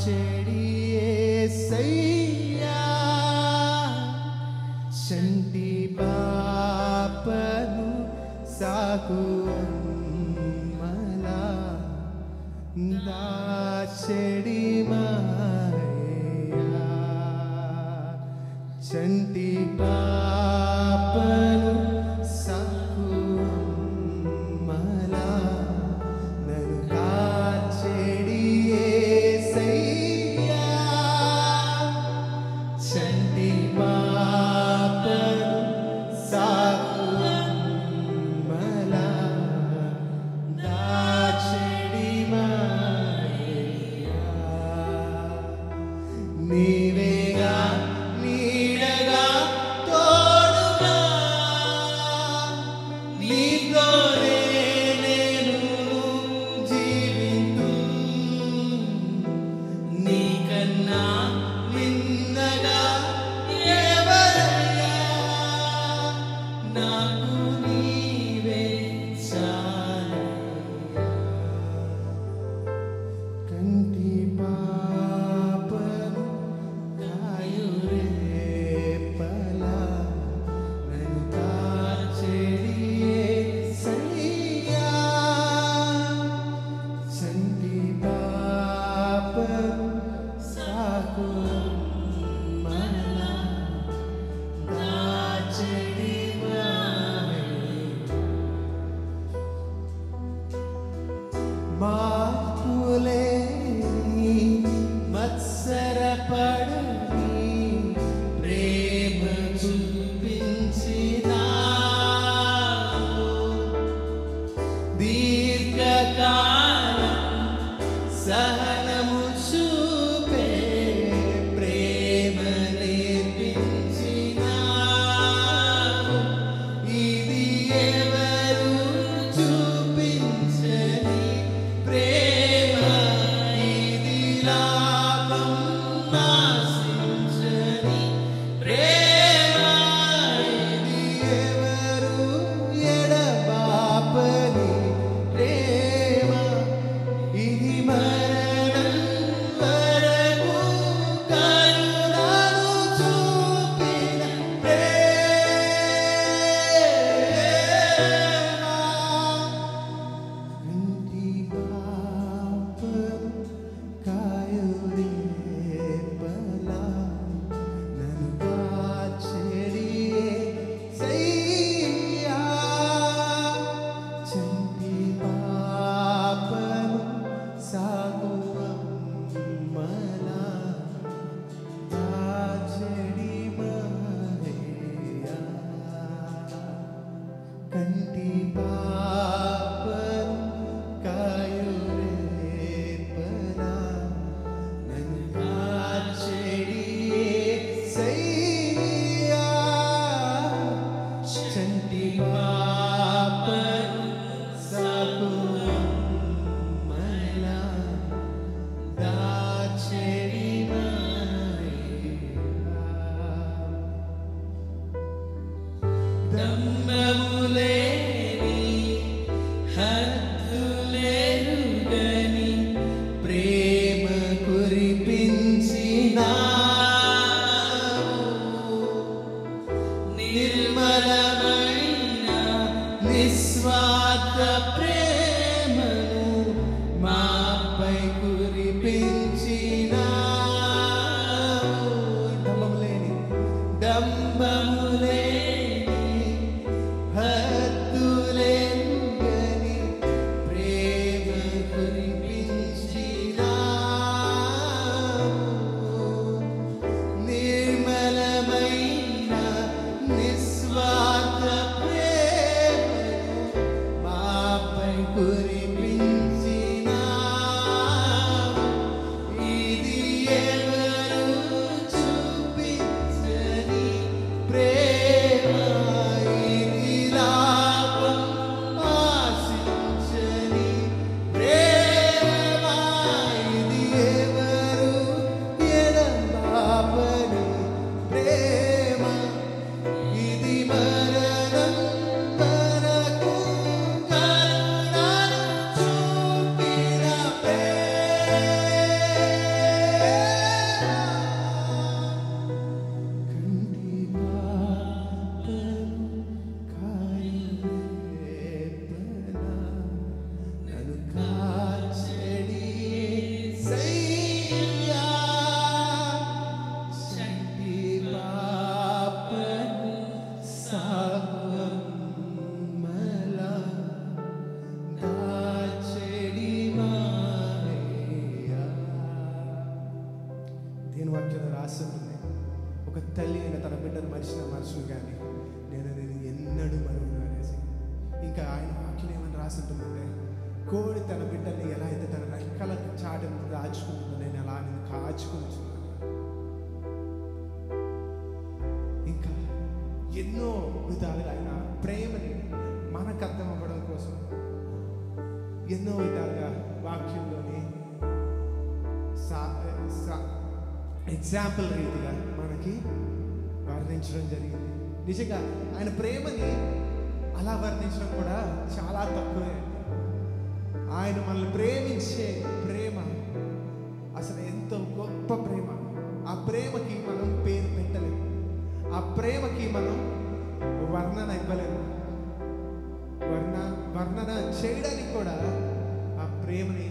దాచెడి యేసయ్యా చంటి పాపను సాకు అమ్మలా దాచెడి మాయా చంటి పాపను సాకు అమ్మలా నన్ను కాచెడి యేసయ్యా చంటి పాపను సాకు అమ్మలా దాచెడి మాయా నీవేగా నీడగా తోడుగా నీతోనే నేను జీవితు నీకన్నా మిన్నగా ఎవరయ్యా నాకు నీవే చాలయ్యా కంటి పాపను కాయురే పలా నన్ను కాచెడి యేసయ్యా చంటి పాపను సాకు అమ్మలా దాచెడి మార్పులేని మత్సరపడని ప్రేమ చూపించినావు దీర్ఘకాలం సహనము చూపే ప్రేమ నేర్పించినావు ఇది ఎవరు చూపించని ప్రేమ ఇది లాభం నాశించని ప్రేమ ఇది ఎవరు ఎడబాపని ప్రేమ ఇది మరణం వరకు కరుణను చూపిన ప్రేమ కంటి పాపను కాయురే పలా నన్ను కాచెడి యేసయ్యా చంటి పాపను సాగు అమ్మలా దాచెడి మాయా కంటి పాపను కాయురే పలా నన్ను కాచెడి యేసయ్యా చంటి పాపను సాకు అమ్మలా దాచెడి మాయా దమ్మములేని హద్దులెరుగని ప్రేమ కురిపించినావు నిర్మలమైన నిస్వార్థ ప్రేమను మాపై కురిపించినావు డంబములేని హద్దులెరుగని ప్రేమ కురిపించినావు నిర్మలమైన నిస్వార్థ ప్రేమను మాపై మార్చుకుంటున్నాను. ఇంకా ఎన్నో విధాలుగా ఆయన ప్రేమని మనకు అర్థం అవ్వడం కోసం ఎన్నో విధాలుగా వాక్యంలోని ఎగ్జాంపుల్ రీతిగా మనకి వర్ణించడం జరిగింది. నిజంగా ఆయన ప్రేమని అలా వర్ణించడం కూడా చాలా తక్కువే. ఆయన మనల్ని ప్రేమించే ప్రేమ అసలు ఎంతో గొప్ప ప్రేమ. ఆ ప్రేమకి మనం పేరు పెట్టలేము, ఆ ప్రేమకి మనం వర్ణన ఇవ్వలేము, వర్ణన చేయడానికి కూడా ఆ ప్రేమని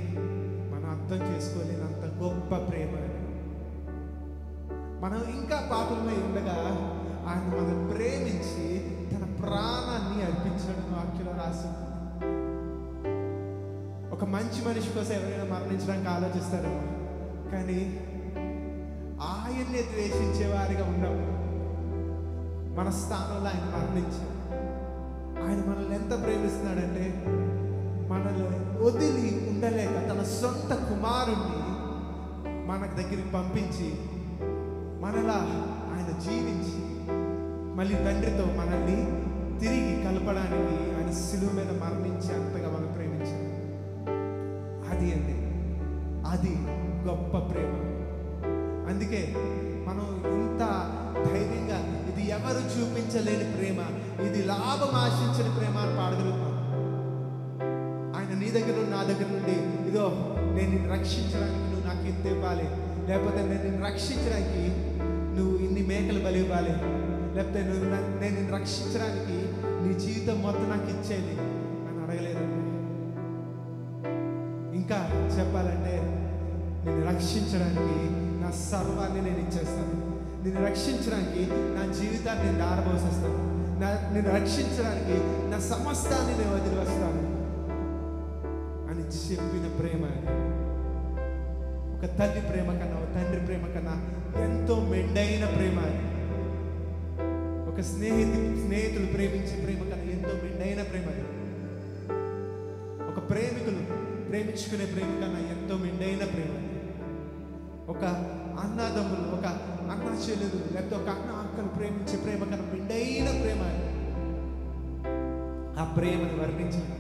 మనం అర్థం చేసుకోలేనంత గొప్ప ప్రేమ. మనం ఇంకా పాపలమై ఉండగా ఆయన మనం ప్రేమించి తన ప్రాణాన్ని అర్పించడం వాక్యంలో రాసి. ఒక మంచి మనిషి కోసం ఎవరైనా మరణించడానికి ఆలోచిస్తారు, కానీ ఆయన్నే ద్వేషించే వారిగా ఉండవు. మన స్థానంలో ఆయన మరణించారు. ఆయన మనల్ని ఎంత ప్రేమిస్తున్నాడంటే మనల్ని వదిలి ఉండలేక తన సొంత కుమారుణ్ణి మన దగ్గరికి పంపించి మనలా ఆయన జీవించి మళ్ళీ తండ్రితో మనల్ని తిరిగి కలపడానికి ఆయన శిలువ మీద మరణించి అంతగా మనం ప్రేమించారు. అది గొప్ప ప్రేమ. అందుకే మనం ఇంత ధైర్యంగా ఇది ఎవరు చూపించలేని ప్రేమ, ఇది లాభం ఆశించని ప్రేమ అని పాడగలుగుతాం. ఆయన నీ దగ్గర నుండి నా దగ్గర నుండి ఇదో నేను నిన్ను రక్షించడానికి నువ్వు నాకు ఇంత ఇవ్వాలి, లేకపోతే నేను నిన్ను రక్షించడానికి నువ్వు ఇన్ని మేకలు బలి ఇవ్వాలి, లేకపోతే నేను నిన్ను రక్షించడానికి నీ జీవితం మొత్తం నాకు ఇచ్చేది అని అడగలేదండి. ఇంకా చెప్పాలంటే నిన్ను రక్షించడానికి నా సర్వాన్ని నేను ఇచ్చేస్తాను, నిన్ను రక్షించడానికి నా జీవితాన్ని నేను దారబోసేస్తాను, నిన్ను రక్షించడానికి నా సమస్తాన్ని నేను వదిలి వస్తాను అని చెప్పిన ప్రేమ. ఒక తల్లి ప్రేమ కన్నా, ఒక తండ్రి ప్రేమ కన్నా ఎంతో మెండైన ప్రేమ. ఒక స్నేహితులు ప్రేమించే ప్రేమ కన్నా ఎంతో మెండైన ప్రేమ. ఒక ప్రేమికులు ప్రేమించుకునే ప్రేమ కన్నా ఎంతో మెండైన ప్రేమ. ఒక అన్నదమ్ములు, ఒక అన్న చెల్లెలు, లేకపోతే ఒక అన్న అక్కలు ప్రేమించే ప్రేమ కన్నా మెండైన ప్రేమ. ఆ ప్రేమను వర్ణించాలి.